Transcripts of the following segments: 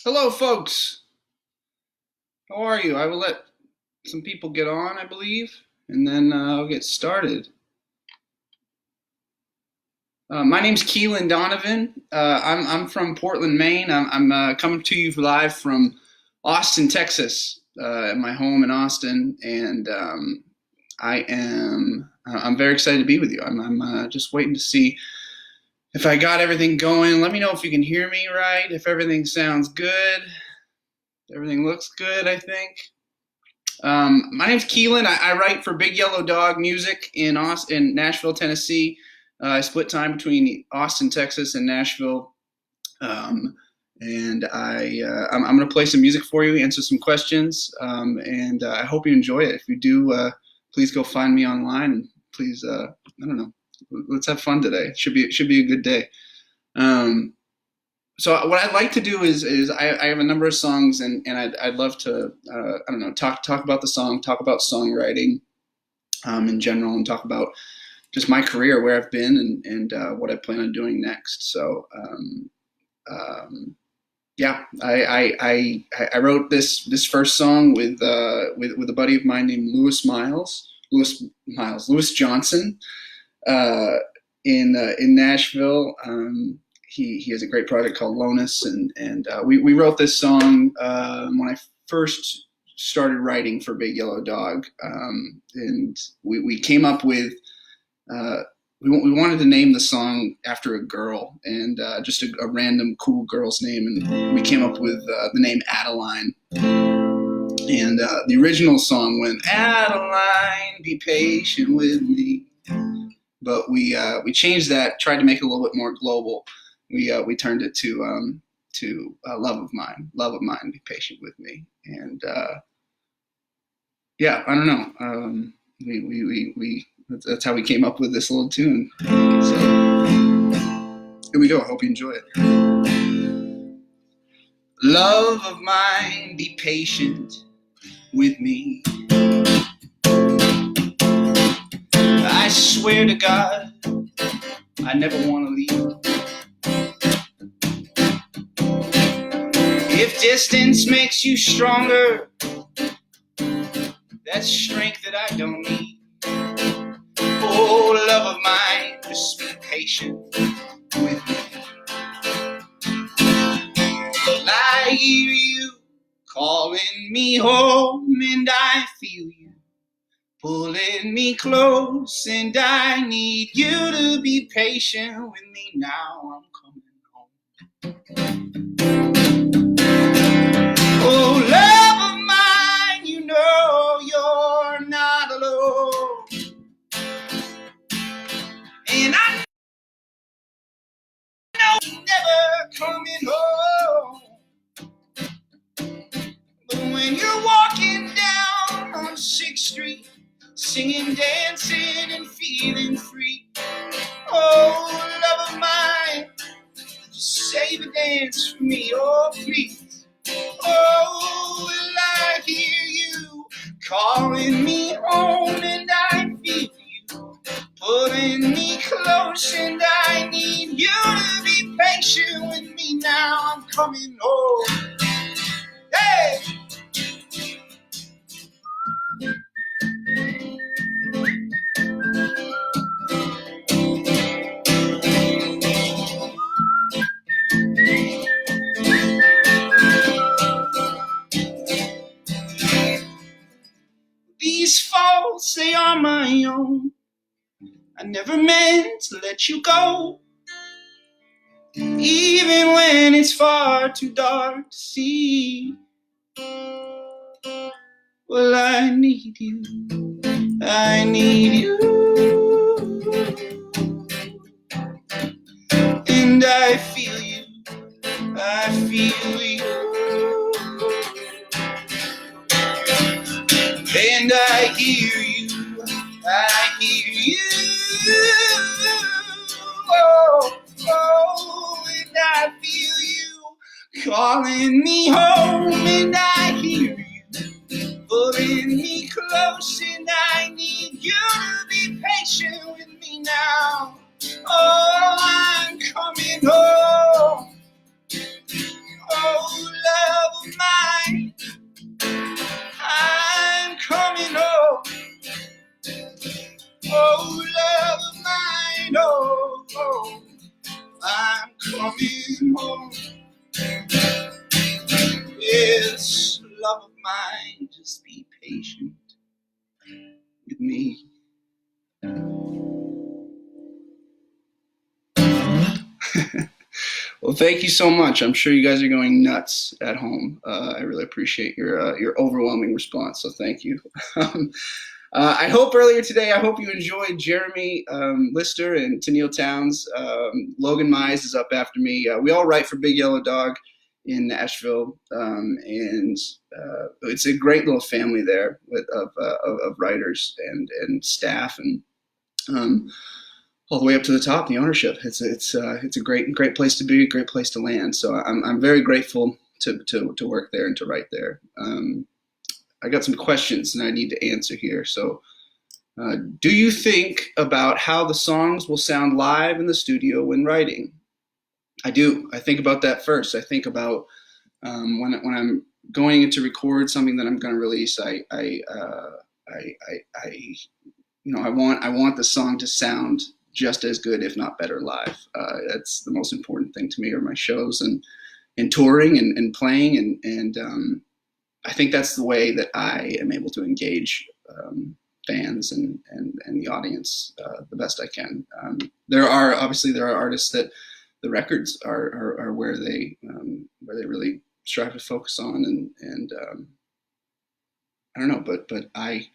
Hello, folks. How are you? I will let some people get on, I believe, and then I'll get started. My name's Keelan Donovan. I'm from Portland, Maine. I'm coming to you live from Austin, Texas, at my home in Austin, and I'm very excited to be with you. I'm just waiting to see if I got everything going. Let me know if you can hear me right. If everything sounds good. Everything looks good, I think. My name's Keelan. I write for Big Yellow Dog Music in Nashville, Tennessee. I split time between Austin, Texas, and Nashville. I'm going to play some music for you, answer some questions, and I hope you enjoy it. If you do, please go find me online, and please, I don't know, let's have fun today. It should be a good day. So what I'd like to do is I have a number of songs, and I'd love to I don't know, talk about the song, talk about songwriting in general, and talk about just my career, where I've been, and what I plan on doing next. So yeah, I wrote this first song with a buddy of mine named Lewis Johnson, uh, in Nashville. He has a great project called Lonus, and we wrote this song when I first started writing for Big Yellow Dog, and we came up with we wanted to name the song after a girl, and just a random cool girl's name, and we came up with the name Adeline. And the original song went, Adeline, be patient with me. But we changed that, tried to make it a little bit more global. We turned it to love of mine, be patient with me. And yeah, I don't know. We that's how we came up with this little tune. So here we go. I hope you enjoy it. Love of mine, be patient with me. I swear to God, I never want to leave. If distance makes you stronger, that's strength that I don't need. Oh, love of mine, just be patient with me. Well, I hear you calling me home, and I feel you pulling me close, and I need you to be patient with me. Now I'm coming home. Oh, love of mine, you know you're not alone. And I know you're never coming home. But when you're walking down on 6th Street, singing, dancing, and feeling free, oh, love of mine, just save a dance for me, oh, please. Oh, will I hear you calling me home, and I feel you pulling me close, and I need you to be patient with me. Now I'm coming home. Hey! These faults, they are my own. I never meant to let you go, even when it's far too dark to see. Well, I need you, I need you, and I feel you, I feel you, and I hear you, I hear you. Oh, oh, and I feel you calling me home, and I hear you pulling me close, and I need you to be patient with me now. Oh, I'm coming home. Oh, coming home. Yes, love of mine, just be patient with me. Well, thank you so much. I'm sure you guys are going nuts at home. I really appreciate your overwhelming response, so thank you. I hope earlier today, I hope you enjoyed Jeremy Lister and Tennille Towns. Logan Mize is up after me. We all write for Big Yellow Dog in Nashville, and it's a great little family there of writers and staff, and all the way up to the top, the ownership. It's a great place to be, a great place to land. So I'm very grateful to work there and to write there. I got some questions that I need to answer here. So, do you think about how the songs will sound live in the studio when writing? I do. I think about that first. I think about when I'm going to record something that I'm going to release. I want the song to sound just as good, if not better, live. That's the most important thing to me, are my shows and touring and playing, and I think that's the way that I am able to engage fans and the audience the best I can. There are artists that the records are where they really strive to focus on, and I don't know, but I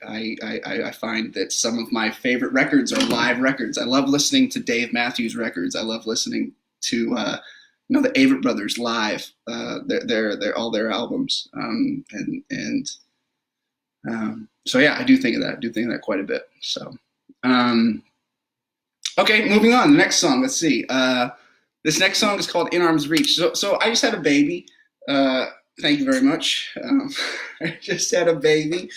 find that some of my favorite records are live records. I love listening to Dave Matthews records. I love listening to the Avett Brothers live. They're all their albums, so yeah, I do think of that. I do think of that quite a bit. So, okay, moving on. The next song. Let's see. This next song is called "In Arm's Reach." So I just had a baby. Thank you very much. I just had a baby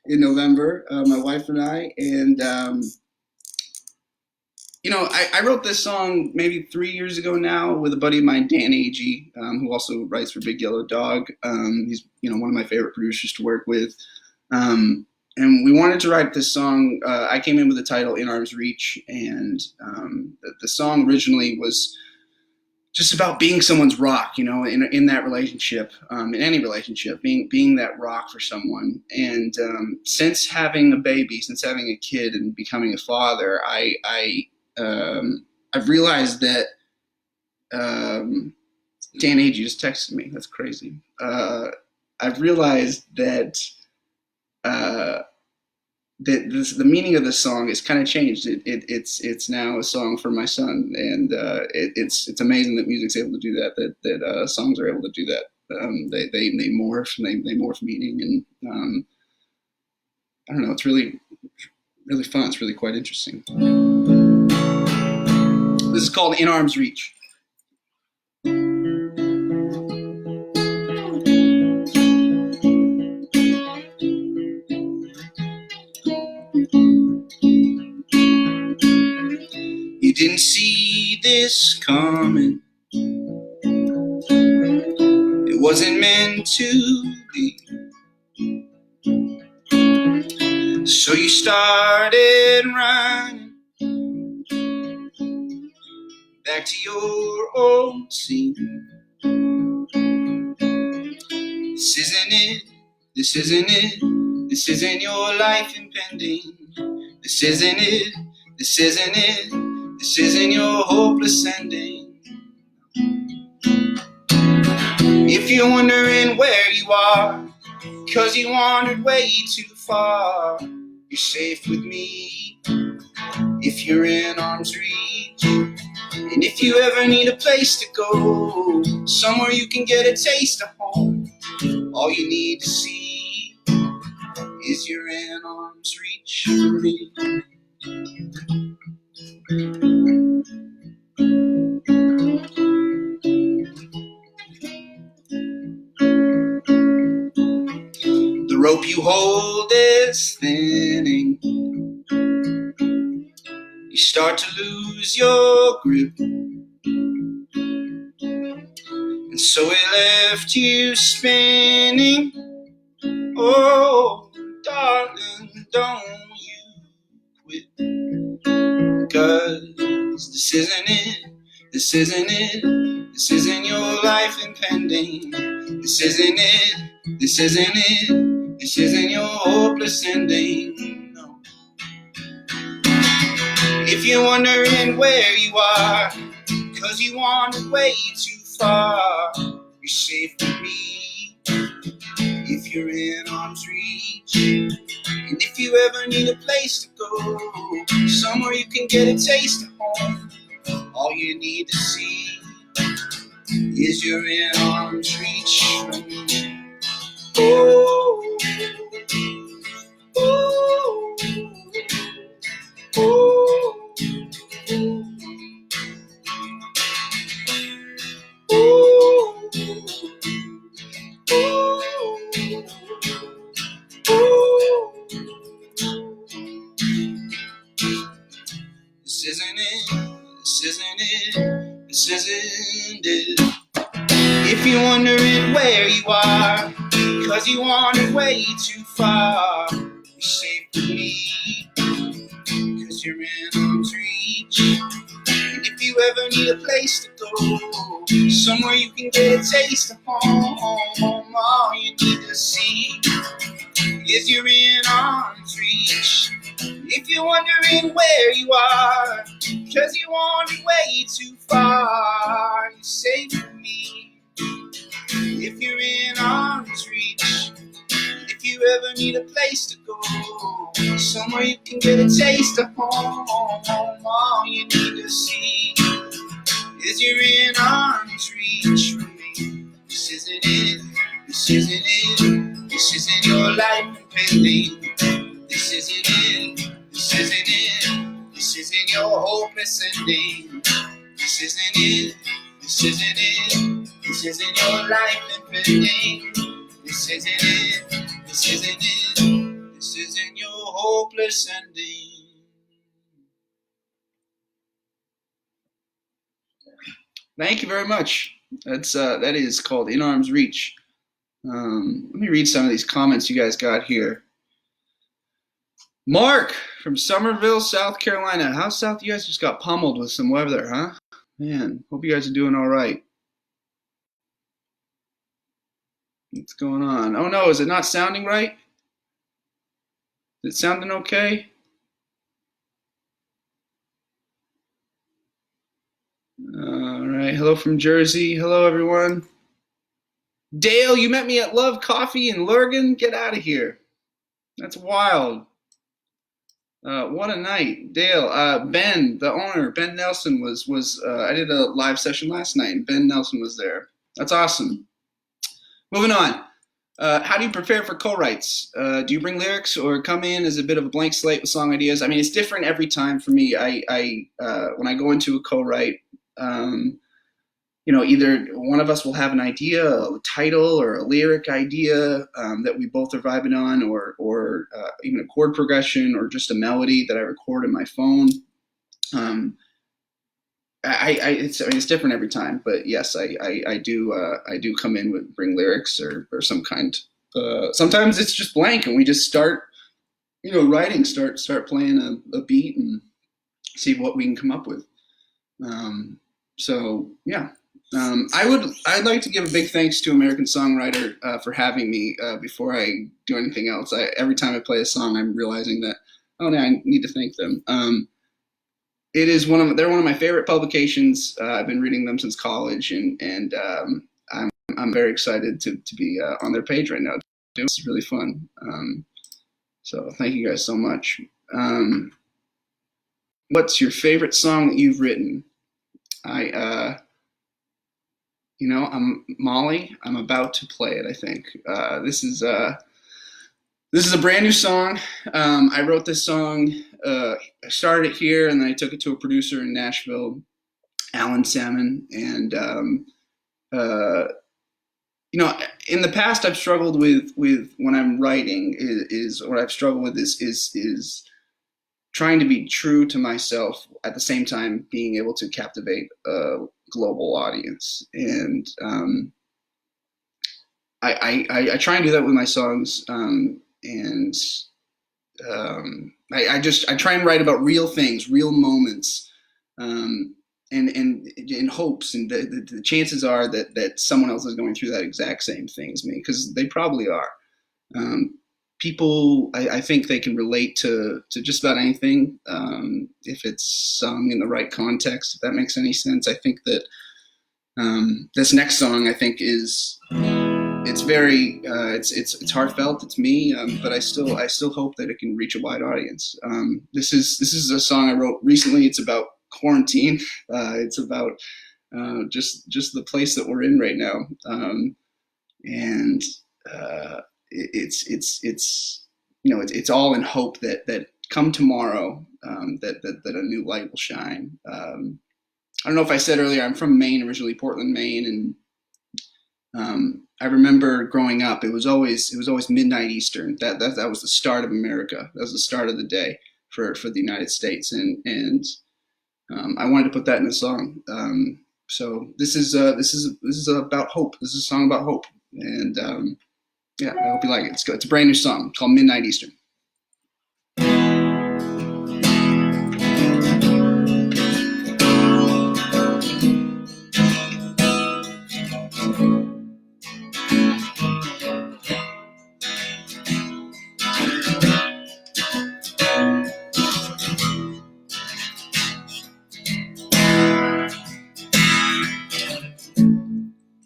in November, my wife and I, and I wrote this song maybe 3 years ago now with a buddy of mine, Dan Agee, who also writes for Big Yellow Dog. He's one of my favorite producers to work with, and we wanted to write this song. I came in with the title "In Arm's Reach," and the song originally was just about being someone's rock, in that relationship, in any relationship, being that rock for someone. And since having a baby, since having a kid and becoming a father, I've realized that Dan Agee just texted me. That's crazy. I've realized that the meaning of this song is kind of changed. It's now a song for my son, and it's amazing that music's able to do that. That songs are able to do that. They morph meaning, and I don't know. It's really fun. It's really quite interesting. This is called "In Arm's Reach." You didn't see this coming. It wasn't meant to be. So you started running back to your old scene. This isn't it. This isn't it. This isn't your life impending. This isn't it. This isn't it. This isn't your hopeless ending. If you're wondering where you are, 'cause you wandered way too far, you're safe with me if you're in arm's reach. And if you ever need a place to go, somewhere you can get a taste of home, all you need to see is you're in arm's reach for me. The rope you hold is thinning. You start to lose your grip, and so it left you spinning. Oh, darling, don't you quit, 'cause this isn't it. This isn't it. This isn't your life impending. This isn't it. This isn't it. This isn't your hopeless ending. No. If you're wondering where you are, 'cause you wandered way too far, you're safe with me. If you're in arm's reach, and if you ever need a place to go, somewhere you can get a taste of home, all you need to see is you're in arm's reach from me. Oh, oh, oh, oh, oh. This isn't it. This isn't it. This isn't it. If you're wondering where you are, 'cause you wandered way too far, you're safe with me, 'cause you're in arm's reach. And if you ever need a place to go, somewhere you can get a taste of home, all you need to see is you're in arm's reach. If you're wondering where you are, 'cause you wandered way too far, you're safe with me. If you're in arm's reach, if you ever need a place to go, somewhere you can get a taste of home, all you need to see is you're in arm's reach from me. This isn't it, this isn't it, this isn't your life impending. This isn't it, this isn't it, this isn't your hopeless ending. This isn't it, this isn't it, this isn't your life impending. This isn't it, this isn't it, this isn't your hopeless ending. Thank you very much. That is called In Arm's Reach. Let me read some of these comments you guys got here. Mark from Somerville, South Carolina. How south you guys just got pummeled with some weather, huh? Man, hope you guys are doing all right. What's going on? Oh no, is it not sounding right? Is it sounding okay? All right, hello from Jersey. Hello, everyone. Dale, you met me at Love Coffee in Lurgan. Get out of here. That's wild. What a night. Dale, Ben, the owner, Ben Nelson was I did a live session last night, and Ben Nelson was there. That's awesome. Moving on. How do you prepare for co-writes? Do you bring lyrics or come in as a bit of a blank slate with song ideas? I mean, it's different every time for me. When I go into a co-write, either one of us will have an idea, a title or a lyric idea that we both are vibing on, or even a chord progression or just a melody that I record in my phone. It's different every time, but yes, I do come in with bring lyrics or some kind. Sometimes it's just blank and we just start, writing, start playing a beat and see what we can come up with. So yeah. I'd like to give a big thanks to American Songwriter for having me before I do anything else. Every time I play a song, I'm realizing that, I need to thank them. They're one of my favorite publications. I've been reading them since college, and I'm very excited to be on their page right now. It's really fun. So thank you guys so much. What's your favorite song that you've written? I'm Molly. I'm about to play it, I think. This is a brand new song. I wrote this song. I started it here, and then I took it to a producer in Nashville, Alan Salmon. And in the past, I've struggled with when I'm writing. What I've struggled with is trying to be true to myself at the same time being able to captivate a global audience. And I try and do that with my songs. I try and write about real things, real moments. and in hopes, and the chances are that someone else is going through that exact same thing as me, because they probably are. Um, People, I think they can relate to just about anything, if it's sung in the right context. If that makes any sense, I think that this next song, I think, is it's very it's heartfelt. It's me, but I still hope that it can reach a wide audience. This is a song I wrote recently. It's about quarantine. It's about just the place that we're in right now, and it's it's all in hope that come tomorrow, that a new light will shine. I don't know if I said earlier, I'm from Maine originally, Portland, Maine, and I remember growing up, it was always midnight Eastern. That was the start of America. That was the start of the day for the United States, and I wanted to put that in a song. So this is about hope. This is a song about hope, and yeah, I hope you like it. It's good. It's a brand new song called Midnight Eastern.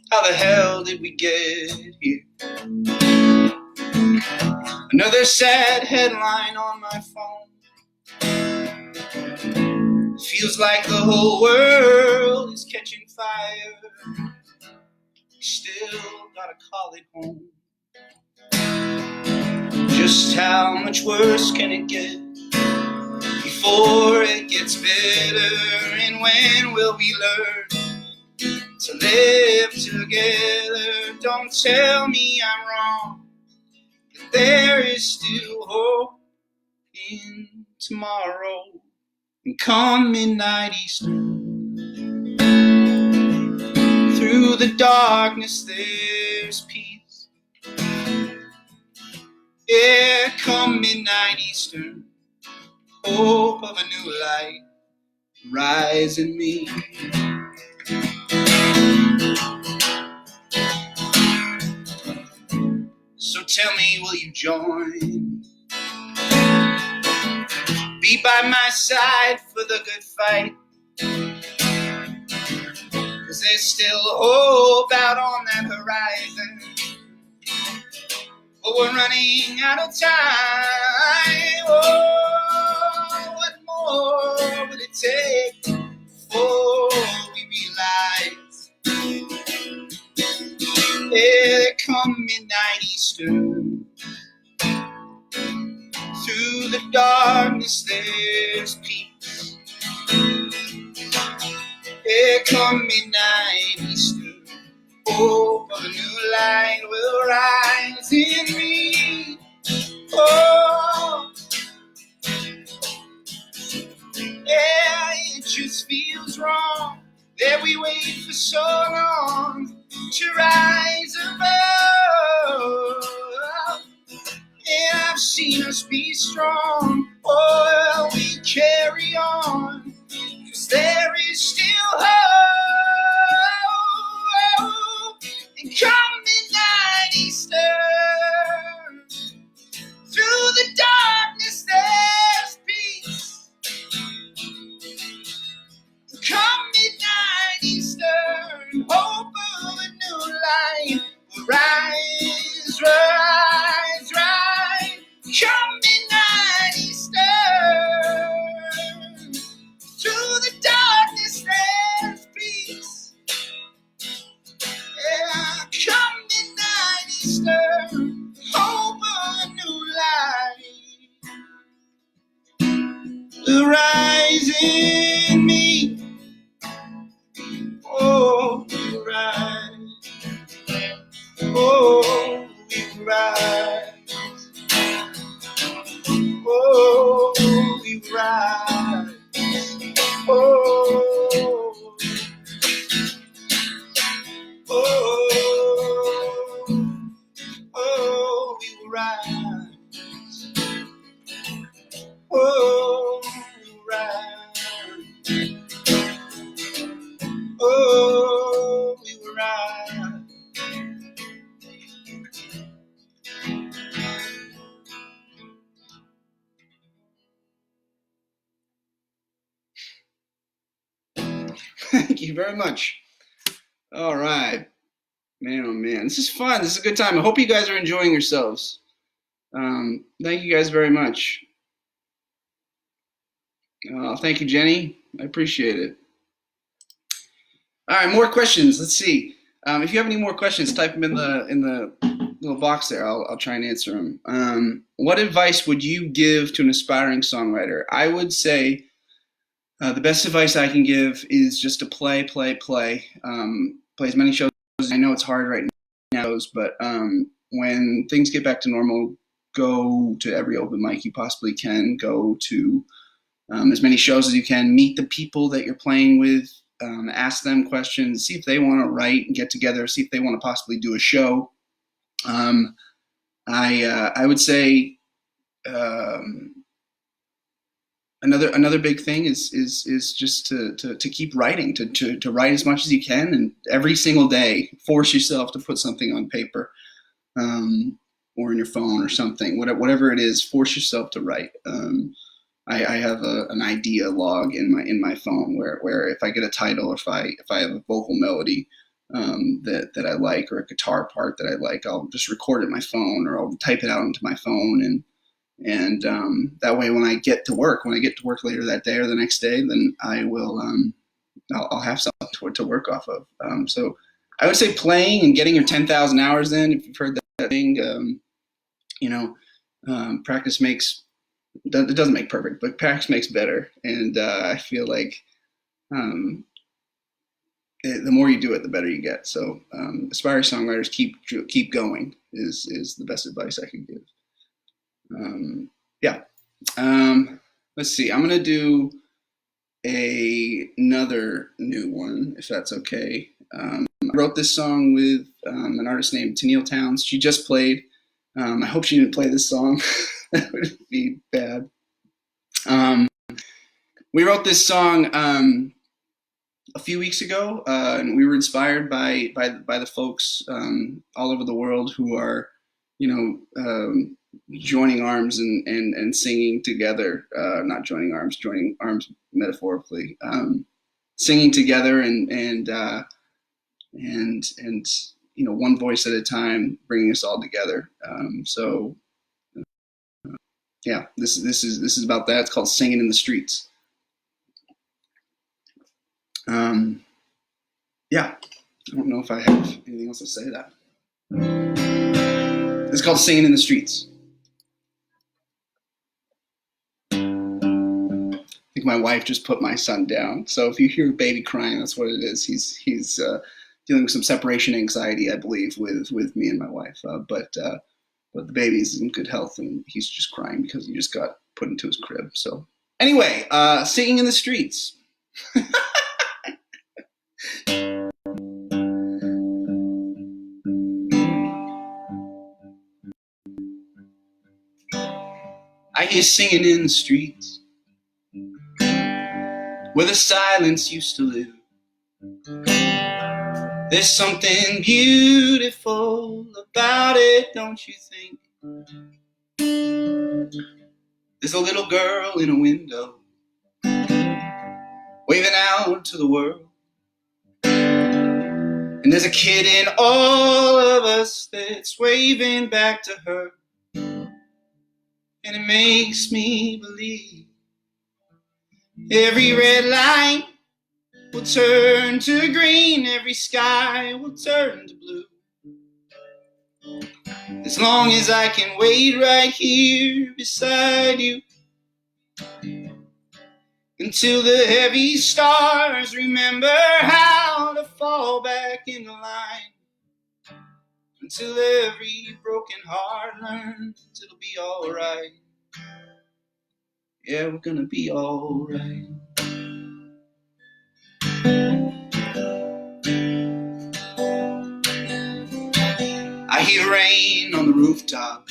How the hell did we get here? Another sad headline on my phone. Feels like the whole world is catching fire. We still gotta call it home. Just how much worse can it get before it gets better? And when will we learn to live together? Don't tell me I'm wrong, that there is still hope in tomorrow. And come midnight Eastern, through the darkness there's peace. Yeah, come midnight Eastern, hope of a new light rise in me. So tell me, will you join me? Be by my side for the good fight, 'cause there's still hope out on that horizon. But we're running out of time. Oh, what more would it take before we realize? Yeah, come midnight Eastern, through the darkness there's peace. Yeah, come midnight Eastern, hope of a new light will rise in me. Oh, yeah, it just feels wrong that we wait for so long to rise above. And I've seen us be strong. Oh, we carry on, 'cause there is still hope. And come midnight Eastern, through the darkness there's peace. Come midnight Eastern, hope of a new light will rise, rise, rise. Come midnight Eastern, through the darkness there's Thank you very much. All right. Man, oh man. This is fun. This is a good time. I hope you guys are enjoying yourselves. Thank you guys very much. Thank you, Jenny. I appreciate it. All right, more questions. Let's see. If you have any more questions, type them in the little box there. I'll try and answer them. What advice would you give to an aspiring songwriter? I would say the best advice I can give is just to play. Play as many shows. I know it's hard right now, but when things get back to normal, go to every open mic you possibly can. Go to as many shows as you can. Meet the people that you're playing with. Ask them questions. See if they want to write and get together. See if they want to possibly do a show. I would say another big thing is just to keep writing, to write as much as you can, and every single day force yourself to put something on paper, or in your phone or something, whatever it is, force yourself to write. I have an idea log in my phone where if I get a title, or if I have a vocal melody that I like, or a guitar part that I like, I'll just record it in my phone, or I'll type it out into my phone, and that way when I get to work later that day or the next day, then I will I'll have something to work off of. So I would say playing and getting your 10,000 hours in. If you've heard that thing, practice makes. It doesn't make perfect, but practice makes better. And I feel like the more you do it, the better you get. So aspiring songwriters, keep going is the best advice I could give. Yeah. Let's see. I'm gonna do another new one, if that's okay. I wrote this song with an artist named Tennille Towns. She just played. I hope she didn't play this song. That would be bad. We wrote this song a few weeks ago, and we were inspired by the folks all over the world who are, joining arms and singing together. Not joining arms metaphorically, singing together and one voice at a time, bringing us all together. So. Yeah, this is about that. It's called "Singing in the Streets." Yeah, I don't know if I have anything else to say to that. It's called "Singing in the Streets." I think my wife just put my son down, so if you hear a baby crying, that's what it is. He's dealing with some separation anxiety, I believe, with me and my wife. But the baby's in good health, and he's just crying because he just got put into his crib. So anyway, "Singing in the Streets." I hear singing in the streets where the silence used to live. There's something beautiful about it, don't you think? There's a little girl in a window waving out to the world. And there's a kid in all of us that's waving back to her. And it makes me believe every red light will turn to green, every sky will turn to blue. As long as I can wait right here beside you, until the heavy stars remember how to fall back into line, until every broken heart learns it'll be alright. Yeah, we're gonna be alright. I hear rain on the rooftop,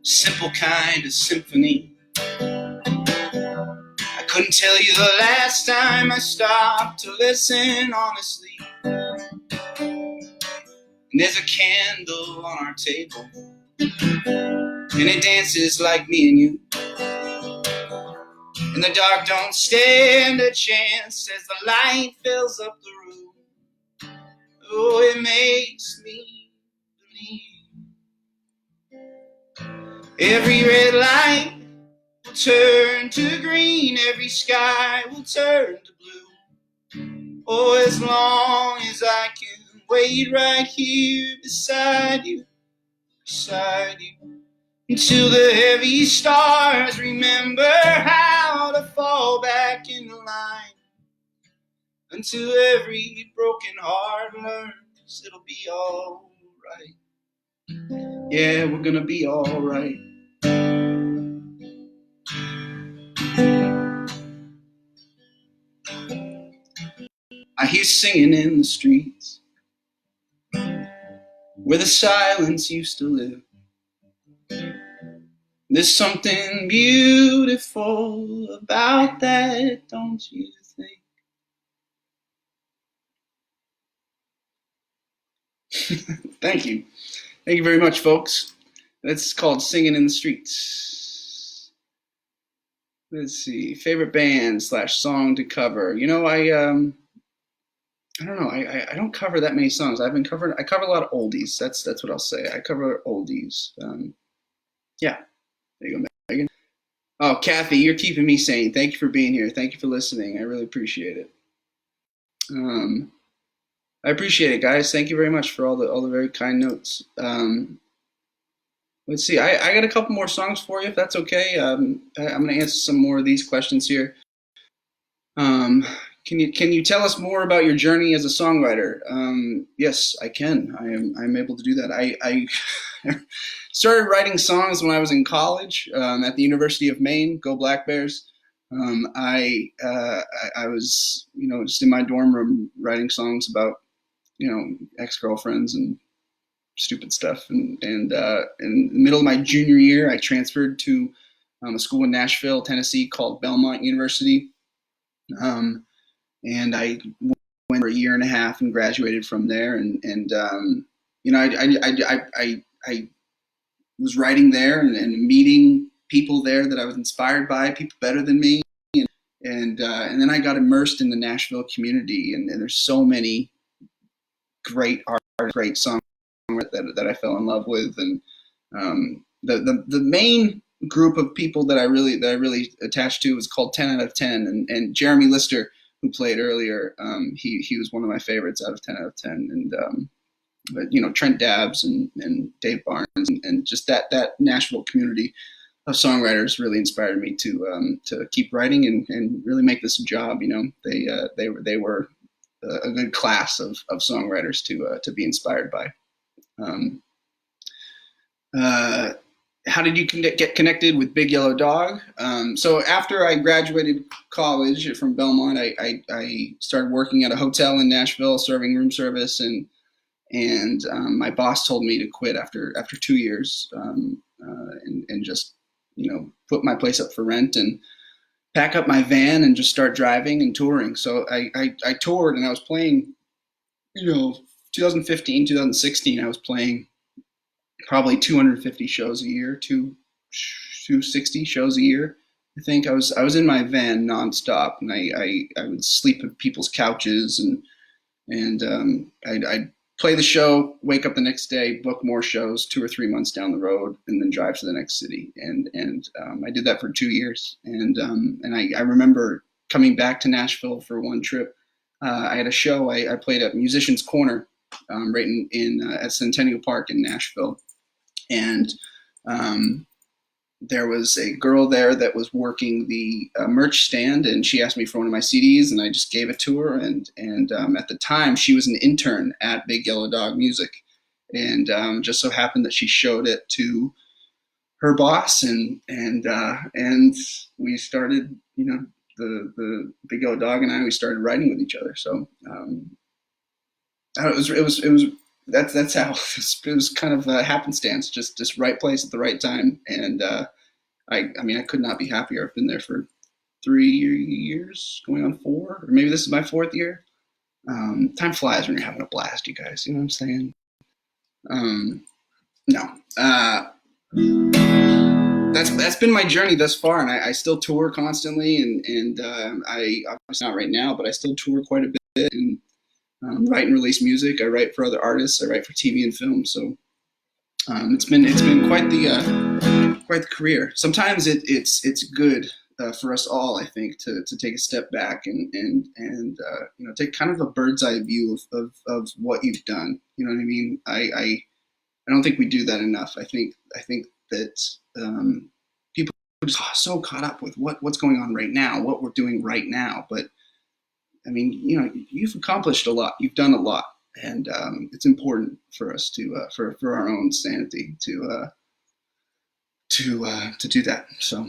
simple kind of symphony. I couldn't tell you the last time I stopped to listen honestly. And there's a candle on our table, and it dances like me and you. And the dark don't stand a chance as the light fills up the room. Oh, it makes me believe. Every red light will turn to green, every sky will turn to blue. Oh, as long as I can wait right here beside you, until the heavy stars remember how to fall back into line, until every broken heart learns it'll be all right. Yeah, we're gonna be all right. I hear singing in the streets where the silence used to live. There's something beautiful about that, don't you think? Thank you. Thank you very much, folks. That's called Singing in the Streets. Let's see. Favorite band / song to cover. You know, I don't know. I don't cover that many songs. I cover a lot of oldies. That's what I'll say. I cover oldies. Yeah. There you go, Megan. Oh, Kathy, you're keeping me sane. Thank you for being here. Thank you for listening. I really appreciate it. I appreciate it, guys. Thank you very much for all the very kind notes. Let's see. I got a couple more songs for you, if that's okay. I'm going to answer some more of these questions here. Can you tell us more about your journey as a songwriter? Yes, I can. I'm able to do that. I started writing songs when I was in college at the University of Maine. Go Black Bears. I was just in my dorm room writing songs about ex-girlfriends and stupid stuff. And in the middle of my junior year, I transferred to a school in Nashville, Tennessee called Belmont University. And I went for a year and a half and graduated from there. I was writing there and meeting people there that I was inspired by, people better than me. And then I got immersed in the Nashville community, and there's so many great art, great songs that I fell in love with. And the main group of people that I really attached to was called 10 out of 10, and Jeremy Lister, who played earlier, he was one of my favorites out of 10 out of 10. And but Trent Dabbs and Dave Barnes and just that Nashville community of songwriters really inspired me to keep writing and really make this a job. They were a good class of songwriters to be inspired by. How did you get connected with Big Yellow Dog? So after I graduated college from Belmont, I started working at a hotel in Nashville, serving room service, and my boss told me to quit after 2 years, and just put my place up for rent and pack up my van and just start driving and touring. So I toured, and I was playing, 2015, 2016, I was playing probably 250 shows a year, 260 shows a year. I think I was in my van nonstop, and I would sleep at people's couches, and I'd play the show, wake up the next day, book more shows 2 or 3 months down the road, and then drive to the next city. And I did that for 2 years. And I remember coming back to Nashville for one trip. I had a show. I played at Musician's Corner, right at Centennial Park in Nashville. And there was a girl there that was working the merch stand, and she asked me for one of my CDs, and I just gave it to her. And at the time, she was an intern at Big Yellow Dog Music, and just so happened that she showed it to her boss, and we started, the Big Yellow Dog and I, we started writing with each other. So that's how it was kind of a happenstance, just right place at the right time. And I could not be happier. I've been there for 3 years, going on 4, or maybe this is my 4th year. Time flies when you're having a blast, you guys. You know what I'm saying? No. that's been my journey thus far, and I still tour constantly, and I obviously not right now, but I still tour quite a bit and write and release music. I write for other artists. I write for TV and film. So it's been quite the career. Sometimes it's good for us all, I think, to take a step back and take kind of a bird's eye view of what you've done. You know what I mean? I don't think we do that enough. I think that people are just so caught up with what's going on right now, what we're doing right now. But I mean, you've accomplished a lot. You've done a lot, and it's important for us to for our own sanity to do that. So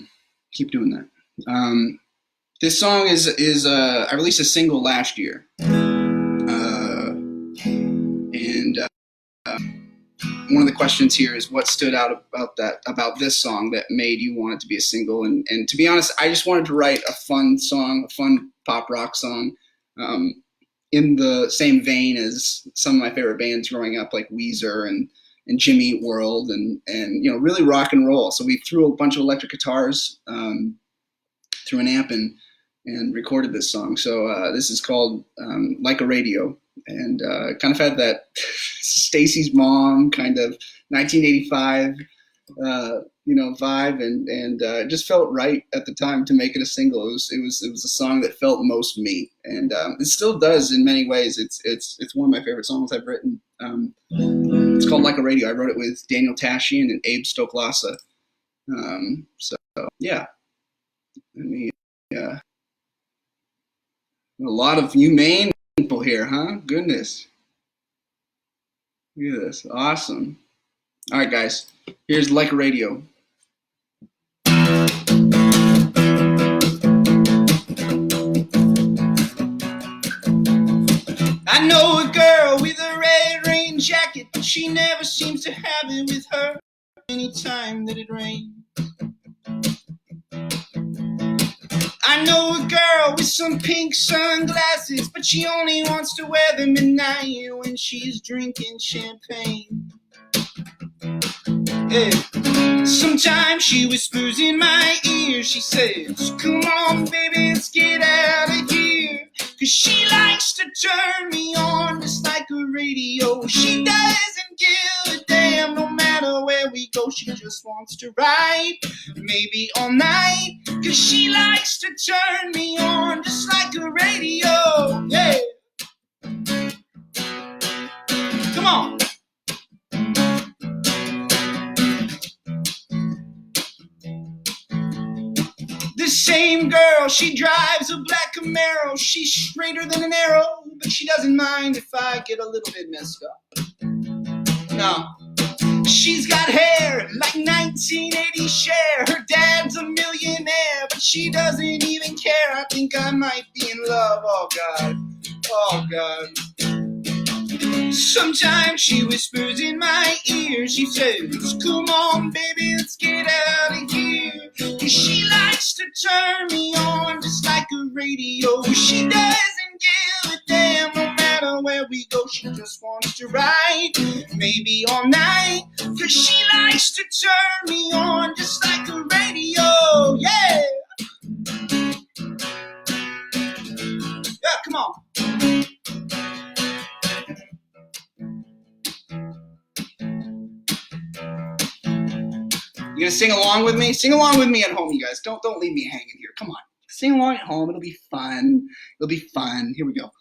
keep doing that. This song is I released a single last year, and one of the questions here is what stood out about this song that made you want it to be a single. And to be honest, I just wanted to write a fun song, a fun pop rock song, in the same vein as some of my favorite bands growing up, like Weezer and Jimmy Eat World, and really rock and roll. So we threw a bunch of electric guitars through an amp and recorded this song. So this is called Like a Radio, and kind of had that Stacy's Mom kind of 1985 vibe, and it just felt right at the time to make it a single. It was a song that felt most me, and it still does in many ways. It's one of my favorite songs I've written. It's called Like a Radio. I wrote it with Daniel Tashian and Abe Stoklasa. So yeah, a lot of you Maine people here, huh? Goodness. Look at this. Awesome. All right, guys. Here's Like a Radio. I know a girl with a red rain jacket, but she never seems to have it with her anytime that it rains. I know a girl with some pink sunglasses, but she only wants to wear them at night when she's drinking champagne. Yeah. Sometimes she whispers in my ear, she says, come on baby, let's get out of here. Cause she likes to turn me on just like a radio. She doesn't give a damn no matter where we go. She just wants to ride, maybe all night. Cause she likes to turn me on just like a radio. Yeah. Come on. The same girl, she drives a black Camaro. She's straighter than an arrow, but she doesn't mind if I get a little bit messed up. No. She's got hair like 1980 Cher. Her dad's a millionaire, but she doesn't even care. I think I might be in love. Oh God. Oh God. Sometimes she whispers in my ear. She says, come on baby, let's get out of here. Cause she likes to turn me on just like a radio. She doesn't give a damn no matter where we go. She just wants to ride, maybe all night. Cause she likes to turn me on just like a radio. Yeah. Yeah, come on. You gonna sing along with me? Sing along with me at home, you guys. Don't leave me hanging here. Come on. Sing along at home. It'll be fun. It'll be fun. Here we go.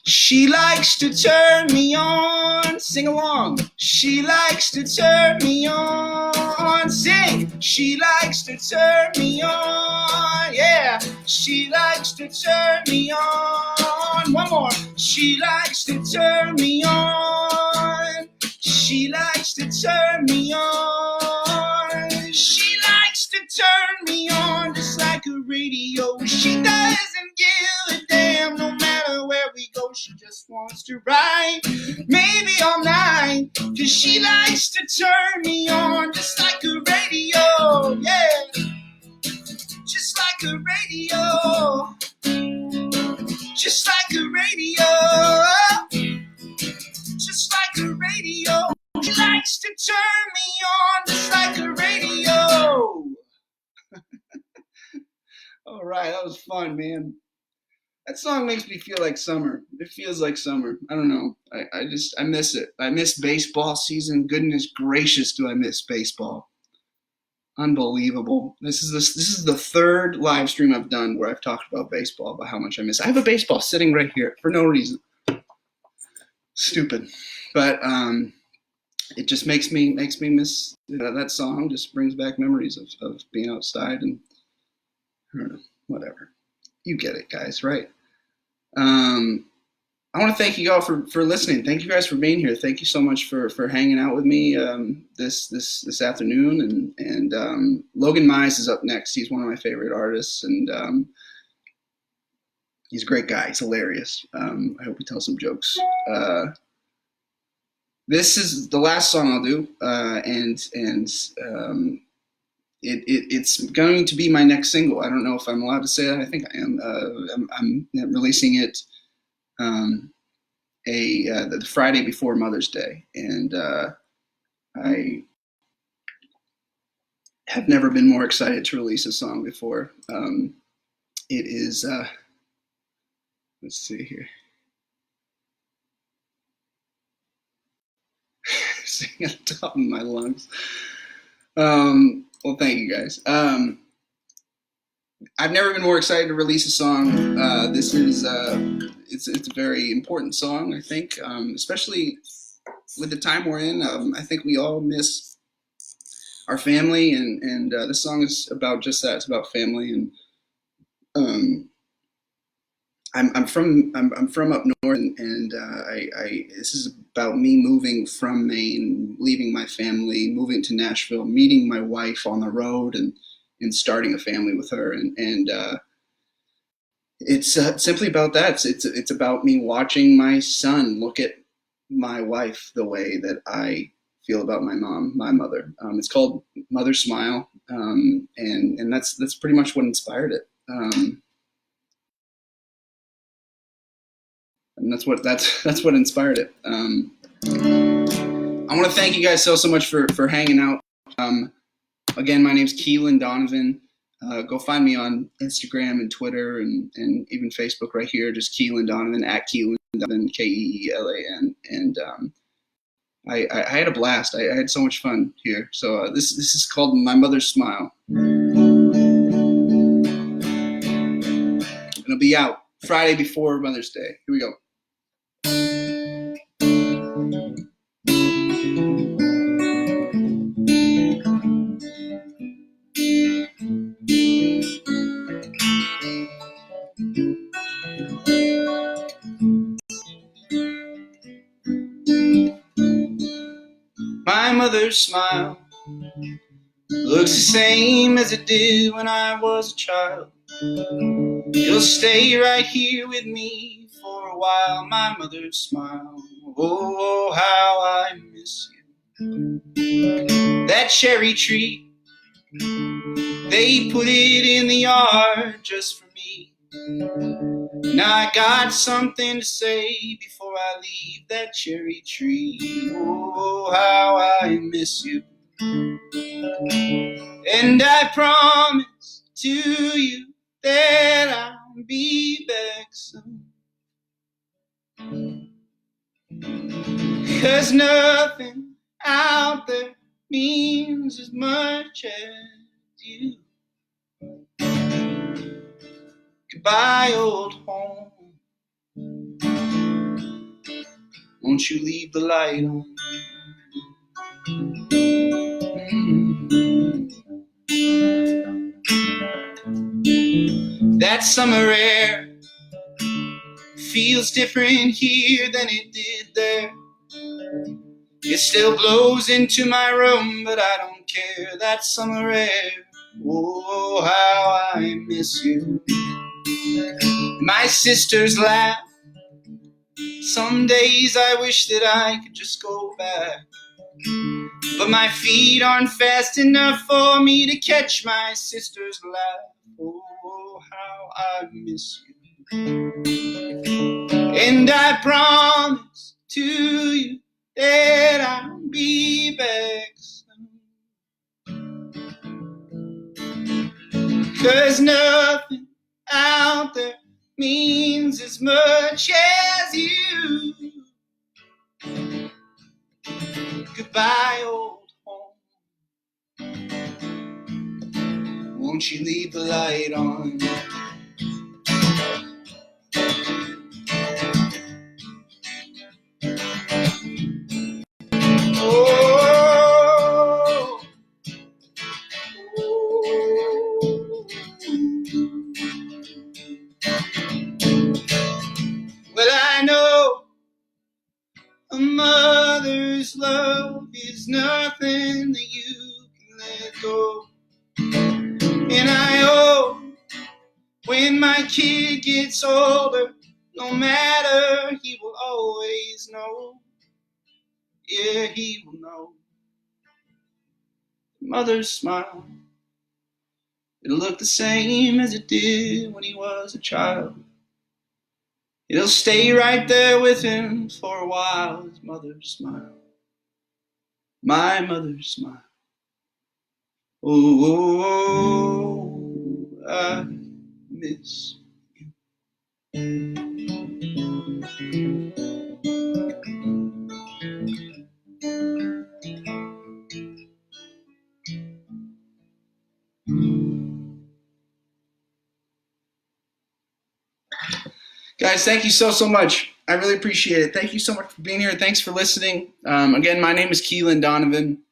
She likes to turn me on. Sing along. She likes to turn me on. Sing. She likes to turn me on. Yeah. She likes to turn me on. One more. She likes to turn me on. She likes to turn me on. She likes to turn me on just like a radio. She doesn't give a damn no matter where we go. She just wants to ride, maybe all night. Cause she likes to turn me on just like a radio. Yeah. Just like a radio. Just like a radio. Just like a radio. She likes to could turn me on just like a radio. All right, that was fun, man. That song makes me feel like summer. It feels like summer. I don't know. I miss it. I miss baseball season. Goodness gracious, do I miss baseball. Unbelievable. This is the third live stream I've done where I've talked about baseball, about how much I miss it. I have a baseball sitting right here for no reason. Stupid. But it just makes me miss that song. Just brings back memories of being outside, and I don't know, whatever. You get it, guys, right? I want to thank you all for listening. Thank you guys for being here. Thank you so much for hanging out with me this afternoon. And Logan Mize is up next. He's one of my favorite artists, and he's a great guy. He's hilarious. I hope he tells some jokes. This is the last song I'll do, and it's going to be my next single. I don't know if I'm allowed to say that. I think I am. I'm releasing it the Friday before Mother's Day, and I have never been more excited to release a song before. It is. Let's see here. Singing at the top of my lungs. Well, thank you guys. I've never been more excited to release a song. This is it's a very important song, I think, especially with the time we're in. I think we all miss our family, and this song is about just that. It's about family, and I'm from up north, and this is about me moving from Maine, leaving my family, moving to Nashville, meeting my wife on the road, and starting a family with her, and it's simply about that. It's about me watching my son look at my wife the way that I feel about my mother. It's called Mother Smile, and that's pretty much what inspired it. And that's what inspired it. I want to thank you guys so much for hanging out. Again, my name's Keelan Donovan. Go find me on Instagram and Twitter and even Facebook right here. Just Keelan Donovan, at Keelan Donovan, Keelan. And I had a blast. I had so much fun here. So this is called My Mother's Smile. And it'll be out Friday before Mother's Day. Here we go. My mother's smile looks the same as it did when I was a child. You'll stay right here with me for a while, my mother's smile. Oh, how I miss you. That cherry tree, they put it in the yard just for me. Now I got something to say before I leave that cherry tree. Oh, how I miss you. And I promise to you that I'll be back soon. 'Cause nothing out there means as much as you. Goodbye, old home. Won't you leave the light on? That summer air feels different here than it did there. It still blows into my room, but I don't care. That summer air, oh, how I miss you. My sisters laugh. Some days I wish that I could just go back, but my feet aren't fast enough for me to catch my sister's laugh. Oh, how I miss you. And I promise to you that I'll be be back soon. 'Cause nothing out there means as much as you. Goodbye, old home. Won't you leave the light on? Oh, well, I know a mother's love is nothing that you can let go. And I hope when my kid gets older, no matter, he will always know. Yeah, he will know. Mother's smile, it'll look the same as it did when he was a child. It'll stay right there with him for a while. His mother's smile, my mother's smile. Oh, I miss you. Guys, thank you so much. I really appreciate it. Thank you so much for being here. Thanks for listening. Again, my name is Keelan Donovan.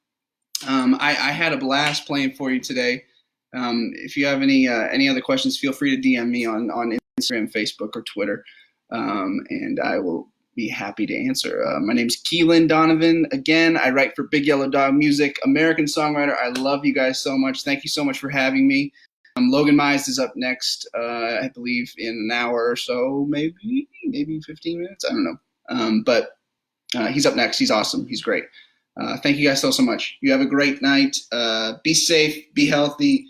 I had a blast playing for you today. If you have any other questions, feel free to DM me on Instagram, Facebook, or Twitter, and I will be happy to answer. My name is Keelan Donovan. Again, I write for Big Yellow Dog Music, American songwriter. I love you guys so much. Thank you so much for having me. Logan Mize is up next, I believe, in an hour or so, maybe 15 minutes. I don't know. But he's up next. He's awesome. He's great. Thank you guys so much. You have a great night. Be safe. Be healthy.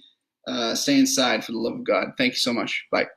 Stay inside for the love of God. Thank you so much. Bye.